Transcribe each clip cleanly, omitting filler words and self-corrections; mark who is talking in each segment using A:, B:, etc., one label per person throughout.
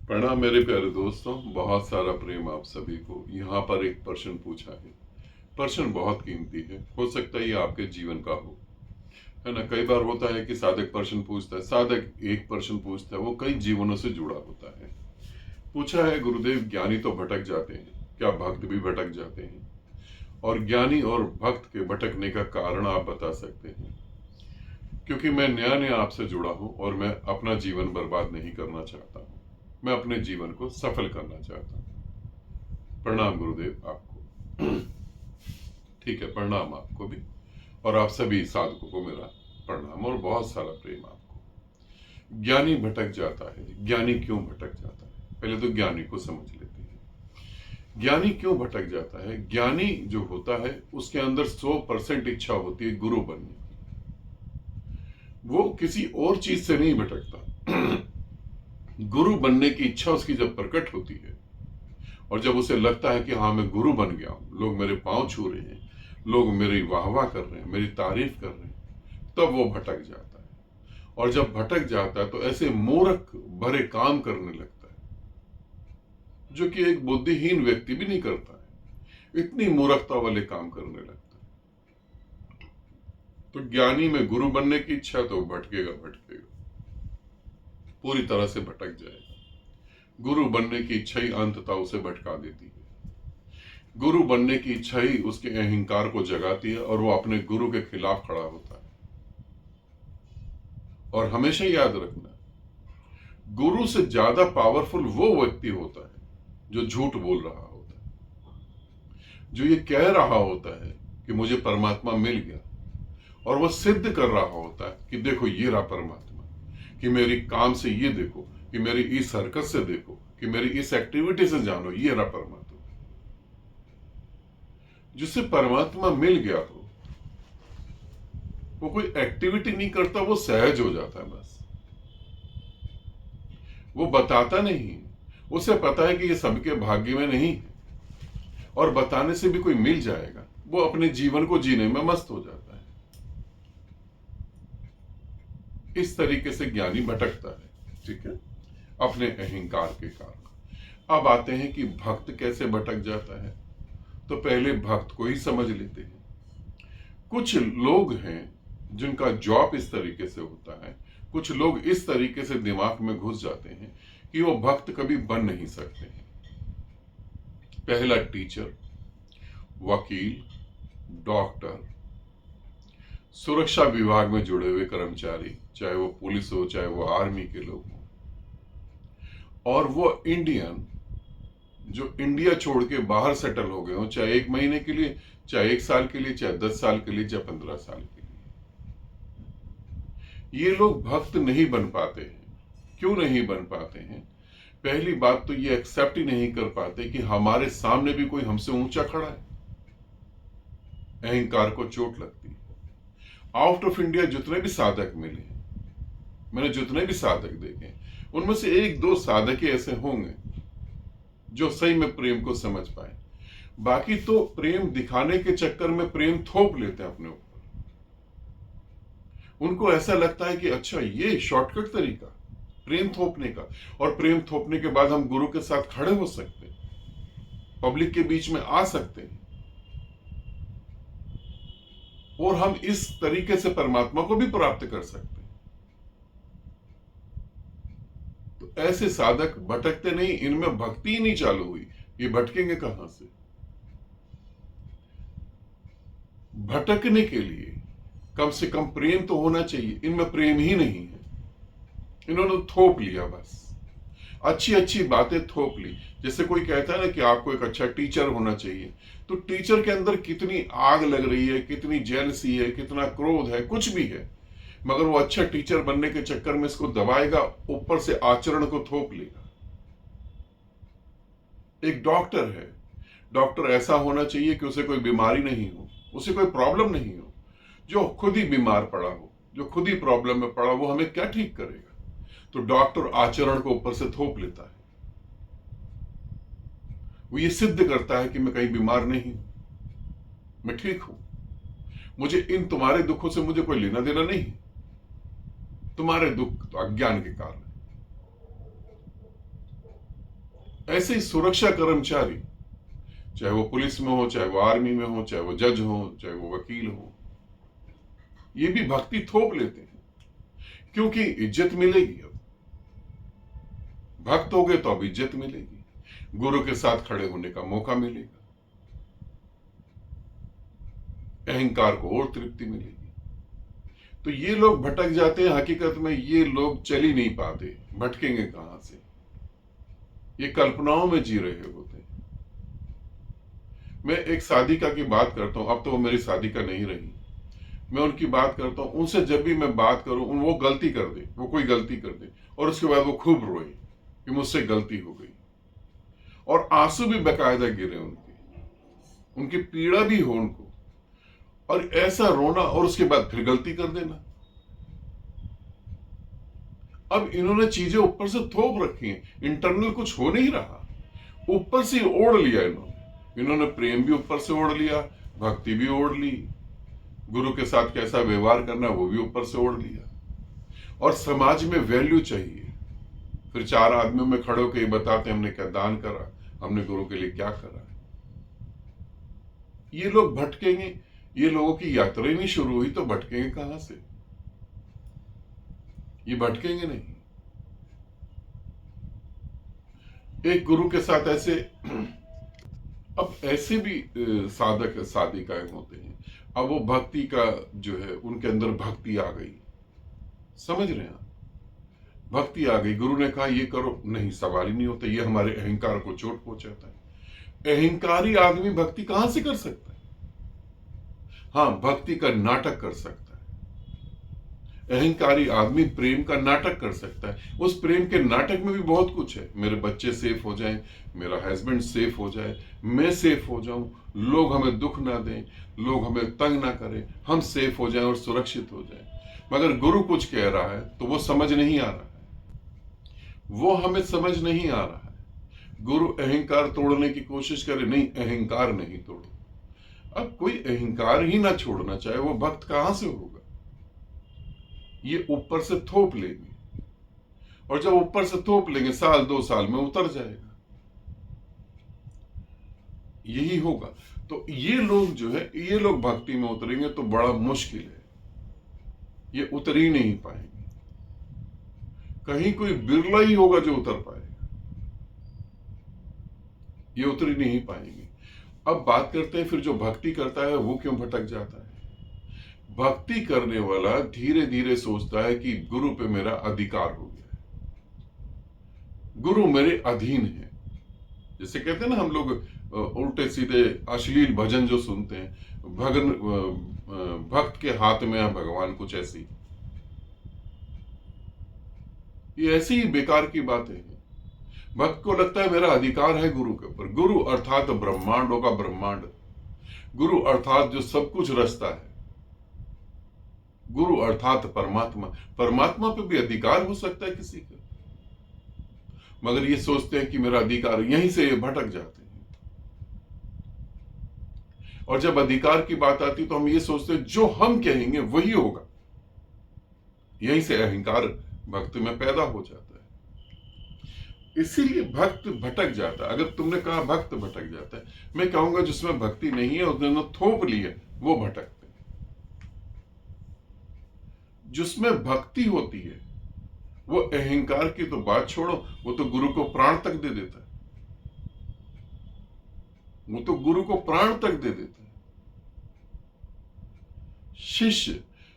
A: प्रणाम मेरे प्यारे दोस्तों, बहुत सारा प्रेम आप सभी को। यहाँ पर एक प्रश्न पूछा है। प्रश्न बहुत कीमती है, हो सकता है ये आपके जीवन का हो, है ना। कई बार होता है कि साधक प्रश्न पूछता है, साधक एक प्रश्न पूछता है, वो कई जीवनों से जुड़ा होता है। पूछा है, गुरुदेव ज्ञानी तो भटक जाते हैं, क्या भक्त भी भटक जाते हैं? और ज्ञानी और भक्त के भटकने का कारण आप बता सकते हैं? क्योंकि मैं नया नया आपसे जुड़ा हूं और मैं अपना जीवन बर्बाद नहीं करना चाहता हूं, मैं अपने जीवन को सफल करना चाहता हूं। प्रणाम गुरुदेव आपको। ठीक है, प्रणाम आपको भी, और आप सभी साधकों को मेरा प्रणाम और बहुत सारा प्रेम आपको। ज्ञानी भटक जाता है, ज्ञानी क्यों भटक जाता है? पहले तो ज्ञानी को समझ लेते हैं। ज्ञानी क्यों भटक जाता है? ज्ञानी जो होता है उसके अंदर 100% इच्छा होती है गुरु बनने की। वो किसी और चीज से नहीं भटकता। गुरु बनने की इच्छा उसकी जब प्रकट होती है और जब उसे लगता है कि हाँ मैं गुरु बन गया हूं, लोग मेरे पांव छू रहे हैं, लोग मेरी वाहवाह कर रहे हैं, मेरी तारीफ कर रहे हैं, तब वो भटक जाता है। और जब भटक जाता है तो ऐसे मूर्ख भरे काम करने लगता है जो कि एक बुद्धिहीन व्यक्ति भी नहीं करता है। इतनी मूर्खता वाले काम करने लगता है। तो ज्ञानी में गुरु बनने की इच्छा, तो भटकेगा भटकेगा, पूरी तरह से भटक जाएगा। गुरु बनने की इच्छा ही अंततः उसे भटका देती है। गुरु बनने की इच्छा ही उसके अहंकार को जगाती है और वो अपने गुरु के खिलाफ खड़ा होता है। और हमेशा याद रखना, गुरु से ज्यादा पावरफुल वो व्यक्ति होता है जो झूठ बोल रहा होता है, जो ये कह रहा होता है कि मुझे परमात्मा मिल गया, और वो सिद्ध कर रहा होता है कि देखो ये रहा परमात्मा, कि मेरी काम से ये देखो, कि मेरी इस हरकत से देखो, कि मेरी इस एक्टिविटी से जानो, ये रहा परमात्मा। जिससे परमात्मा मिल गया हो, वो कोई एक्टिविटी नहीं करता, वो सहज हो जाता है। बस वो बताता नहीं, उसे पता है कि ये सबके भाग्य में नहीं है, और बताने से भी कोई मिल जाएगा, वो अपने जीवन को जीने में मस्त हो जाता है। इस तरीके से ज्ञानी भटकता है, ठीक है, अपने अहंकार के कारण। अब आते हैं कि भक्त कैसे भटक जाता है। तो पहले भक्त को ही समझ लेते हैं। कुछ लोग हैं जिनका जॉब इस तरीके से होता है, कुछ लोग इस तरीके से दिमाग में घुस जाते हैं कि वो भक्त कभी बन नहीं सकते हैं। पहला, टीचर, वकील, डॉक्टर, सुरक्षा विभाग में जुड़े हुए कर्मचारी, चाहे वो पुलिस हो, चाहे वो आर्मी के लोग हों, और वो इंडियन जो इंडिया छोड़ के बाहर सेटल हो गए हो, चाहे 1 महीने के लिए, चाहे 1 साल के लिए, चाहे 10 साल के लिए, चाहे 15 साल के लिए, ये लोग भक्त नहीं बन पाते हैं। क्यों नहीं बन पाते हैं? पहली बात तो ये एक्सेप्ट ही नहीं कर पाते कि हमारे सामने भी कोई हमसे ऊंचा खड़ा है। अहंकार को चोट लगती है। आउट ऑफ इंडिया जितने भी साधक मिले, मैंने जितने भी साधक देखे, उनमें से 1-2 साधक ही ऐसे होंगे जो सही में प्रेम को समझ पाए। बाकी तो प्रेम दिखाने के चक्कर में प्रेम थोप लेते हैं अपने ऊपर। उनको ऐसा लगता है कि अच्छा ये शॉर्टकट तरीका प्रेम थोपने का, और प्रेम थोपने के बाद हम गुरु के साथ खड़े हो सकते हैं, पब्लिक के बीच में आ सकते हैं, और हम इस तरीके से परमात्मा को भी प्राप्त कर सकते हैं। तो ऐसे साधक भटकते नहीं, इनमें भक्ति ही नहीं चालू हुई, ये भटकेंगे कहां से? भटकने के लिए कम से कम प्रेम तो होना चाहिए, इनमें प्रेम ही नहीं है। इन्होंने थोप लिया, बस अच्छी अच्छी बातें थोप ली। जैसे कोई कहता है ना कि आपको एक अच्छा टीचर होना चाहिए, तो टीचर के अंदर कितनी आग लग रही है, कितनी जेलसी है, कितना क्रोध है, कुछ भी है, मगर वो अच्छा टीचर बनने के चक्कर में इसको दबाएगा, ऊपर से आचरण को थोप लेगा। एक डॉक्टर है, डॉक्टर ऐसा होना चाहिए कि उसे कोई बीमारी नहीं हो, उसे कोई प्रॉब्लम नहीं हो। जो खुद ही बीमार पड़ा हो, जो खुद ही प्रॉब्लम में पड़ा, वो हमें क्या ठीक करेगा? तो डॉक्टर आचरण को ऊपर से थोप लेता है। वो ये सिद्ध करता है कि मैं कहीं बीमार नहीं हूं, मैं ठीक हूं, मुझे इन तुम्हारे दुखों से मुझे कोई लेना देना नहीं। तुम्हारे दुख तो अज्ञान के कारण है। ऐसे ही सुरक्षा कर्मचारी, चाहे वो पुलिस में हो, चाहे वो आर्मी में हो, चाहे वो जज हो, चाहे वो वकील हो, ये भी भक्ति थोप लेते हैं, क्योंकि इज्जत मिलेगी। अब भक्त हो गए तो अब इज्जत मिलेगी, गुरु के साथ खड़े होने का मौका मिलेगा, अहंकार को और तृप्ति मिलेगी। तो ये लोग भटक जाते हैं। हकीकत में ये लोग चल ही नहीं पाते, भटकेंगे कहां से? ये कल्पनाओं में जी रहे होते हैं। मैं एक साधिका की बात करता हूं, अब तो वो मेरी साधिका नहीं रही, मैं उनकी बात करता हूं। उनसे जब भी मैं बात करूं, वो गलती कर दे, वो कोई गलती कर दे और उसके बाद वो खूब रोए कि मुझसे गलती हो गई, और आंसू भी बेकायदा गिरे उनकी पीड़ा भी हो उनको, और ऐसा रोना और उसके बाद फिर गलती कर देना। अब इन्होंने चीजें ऊपर से थोप रखी हैं, इंटरनल कुछ हो नहीं रहा, ऊपर से ओढ़ लिया इन्होंने प्रेम भी ऊपर से ओढ़ लिया, भक्ति भी ओढ़ ली, गुरु के साथ कैसा व्यवहार करना वो भी ऊपर से ओढ़ लिया, और समाज में वैल्यू चाहिए। फिर चार आदमियों में खड़े होकर ये बताते हमने क्या दान करा, हमने गुरु के लिए क्या करा। ये लोग भटकेंगे, ये लोगों की यात्रा ही नहीं शुरू हुई तो भटकेंगे कहां से? ये भटकेंगे नहीं। एक गुरु के साथ ऐसे अब ऐसे भी साधक साधिकाएं होते हैं, अब वो भक्ति का जो है उनके अंदर भक्ति आ गई, समझ रहे हैं आप? भक्ति आ गई, गुरु ने कहा ये करो, नहीं, सवाल ही नहीं होता, ये हमारे अहंकार को चोट पहुंचाता है। अहंकारी आदमी भक्ति कहां से कर सकता है? हाँ, भक्ति का नाटक कर सकता है। अहंकारी आदमी प्रेम का नाटक कर सकता है। उस प्रेम के नाटक में भी बहुत कुछ है, मेरे बच्चे सेफ हो जाएं, मेरा हस्बैंड सेफ हो जाए, मैं सेफ हो जाऊं, लोग हमें दुख ना दें, लोग हमें तंग ना करें, हम सेफ हो जाएं और सुरक्षित हो जाएं। मगर गुरु कुछ कह रहा है तो वो समझ नहीं आ रहा है, वो हमें समझ नहीं आ रहा है। गुरु अहंकार तोड़ने की कोशिश करे, नहीं, अहंकार नहीं तोड़ो। अब कोई अहंकार ही ना छोड़ना चाहे, वो भक्त कहां से होगा? ये ऊपर से थोप लेंगे, और जब ऊपर से थोप लेंगे, साल 2 साल में उतर जाएगा, यही होगा। तो ये लोग जो है, ये लोग भक्ति में उतरेंगे तो बड़ा मुश्किल है, ये उतर ही नहीं पाएंगे। कहीं कोई बिरला ही होगा जो उतर पाएगा, ये उतर ही नहीं पाएंगे। अब बात करते हैं फिर जो भक्ति करता है वो क्यों भटक जाता है? भक्ति करने वाला धीरे धीरे सोचता है कि गुरु पे मेरा अधिकार हो गया है, गुरु मेरे अधीन है। जैसे कहते हैं ना हम लोग उल्टे सीधे अश्लील भजन जो सुनते हैं, भक्त के हाथ में है भगवान, कुछ ऐसी, ये ऐसी ही बेकार की बातें हैं। भक्त को लगता है मेरा अधिकार है गुरु के ऊपर। गुरु अर्थात ब्रह्मांडों का ब्रह्मांड, गुरु अर्थात जो सब कुछ रचता है, गुरु अर्थात परमात्मा। परमात्मा पे भी अधिकार हो सकता है किसी का, मगर ये सोचते हैं कि मेरा अधिकार, यहीं से ये भटक जाते हैं। और जब अधिकार की बात आती तो हम ये सोचते हैं जो हम कहेंगे वही होगा, यहीं से अहंकार भक्त में पैदा हो जाता है। इसीलिए भक्त भटक जाता है। अगर तुमने कहा भक्त भटक जाता है, मैं कहूंगा जिसमें भक्ति नहीं है, उसने थोप ली है, वो भटकते हैं। जिसमें भक्ति होती है वो अहंकार की तो बात छोड़ो, वो तो गुरु को प्राण तक दे देता है, वो तो गुरु को प्राण तक दे देता है।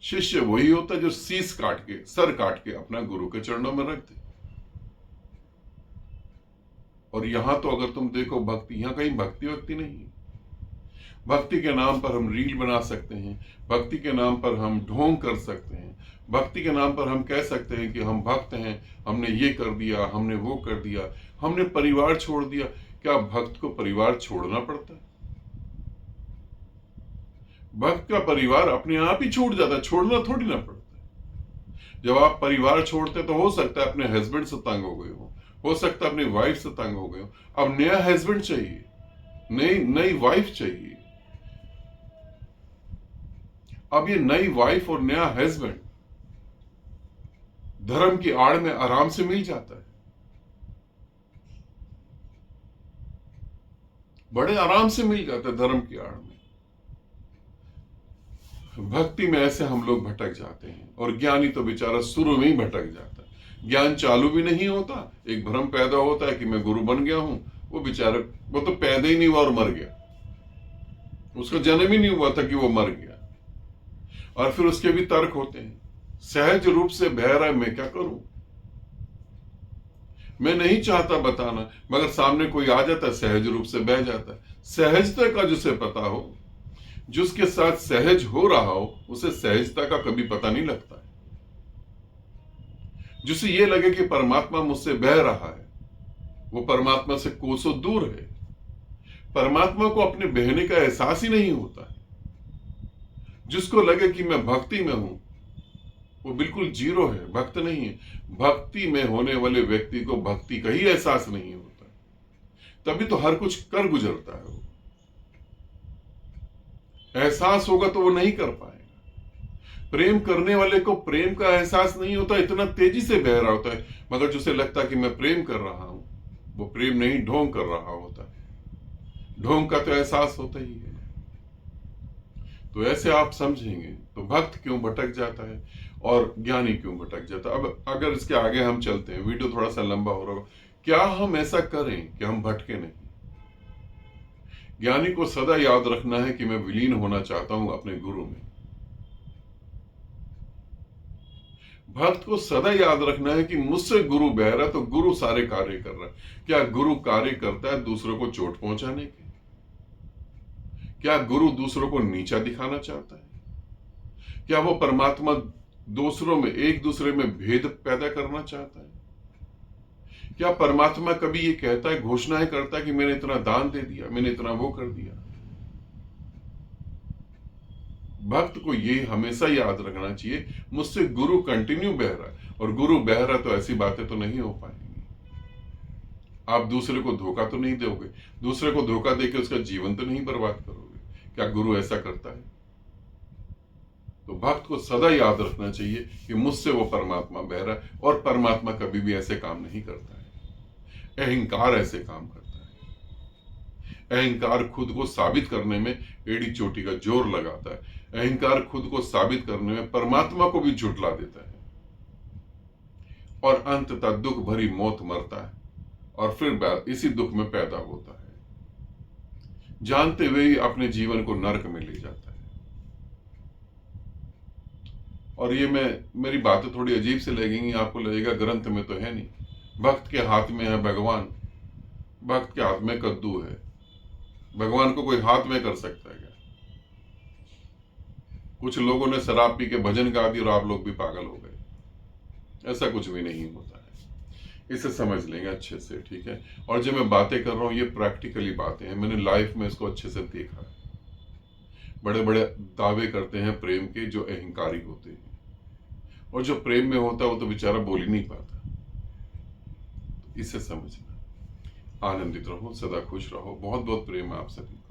A: शिष्य वही होता है जो शीश काट के, सर काट के अपना गुरु के चरणों में रख दे। और यहां तो अगर तुम देखो भक्ति, यहां कहीं भक्ति नहीं है। भक्ति के नाम पर हम रील बना सकते हैं, भक्ति के नाम पर हम ढोंग कर सकते हैं, भक्ति के नाम पर हम कह सकते हैं कि हम भक्त हैं, हमने ये कर दिया, हमने वो कर दिया, हमने परिवार छोड़ दिया। क्या भक्त को परिवार छोड़ना पड़ता है? भक्त का परिवार अपने आप ही छूट जाता है, छोड़ना थोड़ी ना पड़ता है। जब आप परिवार छोड़ते तो हो सकता है अपने हस्बैंड से तंग हो गए हो सकता है अपनी वाइफ से तंग हो गए हो, अब नया हस्बैंड चाहिए, नई वाइफ चाहिए। अब ये नई वाइफ और नया हस्बैंड धर्म की आड़ में आराम से मिल जाता है, बड़े आराम से मिल जाता है धर्म की आड़ में। भक्ति में ऐसे हम लोग भटक जाते हैं, और ज्ञानी तो बेचारा शुरू में ही भटक जाता है। ज्ञान चालू भी नहीं होता, एक भ्रम पैदा होता है कि मैं गुरु बन गया हूं, वो बेचारे वो तो पैदा ही नहीं हुआ और मर गया, उसका जन्म ही नहीं हुआ था कि वो मर गया। और फिर उसके भी तर्क होते हैं, सहज रूप से बह रहा है, मैं क्या करूं, मैं नहीं चाहता बताना, मगर सामने कोई आ जाता है, सहज रूप से बह जाता है। सहजता का जिसे पता हो, जिसके साथ सहज हो रहा हो, उसे सहजता का कभी पता नहीं लगता है। जिसे ये लगे कि परमात्मा मुझसे बह रहा है, वो परमात्मा से कोसों दूर है। परमात्मा को अपने बहने का एहसास ही नहीं होता है। जिसको लगे कि मैं भक्ति में हूं, वो बिल्कुल जीरो है, भक्त नहीं है। भक्ति में होने वाले व्यक्ति को भक्ति का ही एहसास नहीं होता, तभी तो हर कुछ कर गुजरता है। वो एहसास होगा तो वो नहीं कर पाएगा। प्रेम करने वाले को प्रेम का एहसास नहीं होता, इतना तेजी से बह रहा होता है, मगर जिसे लगता है कि मैं प्रेम कर रहा हूं, वो प्रेम नहीं ढोंग कर रहा होता है। ढोंग का तो एहसास होता ही है। तो ऐसे आप समझेंगे तो भक्त क्यों भटक जाता है और ज्ञानी क्यों भटक जाता है। अब अगर इसके आगे हम चलते हैं, वीडियो थोड़ा सा लंबा हो रहा होगा, क्या हम ऐसा करें कि हम भटके नहीं। ज्ञानी को सदा याद रखना है कि मैं विलीन होना चाहता हूं अपने गुरु में। भक्त को सदा याद रखना है कि मुझसे गुरु बह रहा, तो गुरु सारे कार्य कर रहा है। क्या गुरु कार्य करता है दूसरों को चोट पहुंचाने के? क्या गुरु दूसरों को नीचा दिखाना चाहता है? क्या वो परमात्मा दूसरों में, एक दूसरे में भेद पैदा करना चाहता है? क्या परमात्मा कभी ये कहता है, घोषणाएं करता है कि मैंने इतना दान दे दिया, मैंने इतना वो कर दिया? भक्त को ये हमेशा याद रखना चाहिए, मुझसे गुरु कंटिन्यू बह रहा है, और गुरु बह रहा तो ऐसी बातें तो नहीं हो पाएंगी। आप दूसरे को धोखा तो नहीं दोगे, दूसरे को धोखा देकर उसका जीवन तो नहीं बर्बाद करोगे। क्या गुरु ऐसा करता है? तो भक्त को सदा याद रखना चाहिए कि मुझसे वो परमात्मा बह रहा है, और परमात्मा कभी भी ऐसे काम नहीं करता है। अहंकार ऐसे काम करता है। अहंकार खुद को साबित करने में एड़ी चोटी का जोर लगाता है। अहंकार खुद को साबित करने में परमात्मा को भी झुठला देता है, और अंततः दुख भरी मौत मरता है, और फिर इसी दुख में पैदा होता है, जानते हुए ही अपने जीवन को नरक में ले जाता है। और ये मेरी बातें थोड़ी अजीब से लगेंगी, आपको लगेगा ग्रंथ में तो है नहीं, भक्त के हाथ में है भगवान, भक्त के हाथ में कद्दू है। भगवान को कोई हाथ में कर सकता है क्या? कुछ लोगों ने शराब पी के भजन गा दी और आप लोग भी पागल हो गए। ऐसा कुछ भी नहीं होता है, इसे समझ लेंगे अच्छे से, ठीक है। और जो मैं बातें कर रहा हूं, ये प्रैक्टिकली बातें हैं, मैंने लाइफ में इसको अच्छे से देखा है। बड़े बड़े दावे करते हैं प्रेम के, जो अहंकारी होते हैं, और जो प्रेम में होता है वो तो बेचारा बोल ही नहीं पाता। इसे समझना। आनंदित रहो, सदा खुश रहो। बहुत बहुत प्रेम है आप सभी को।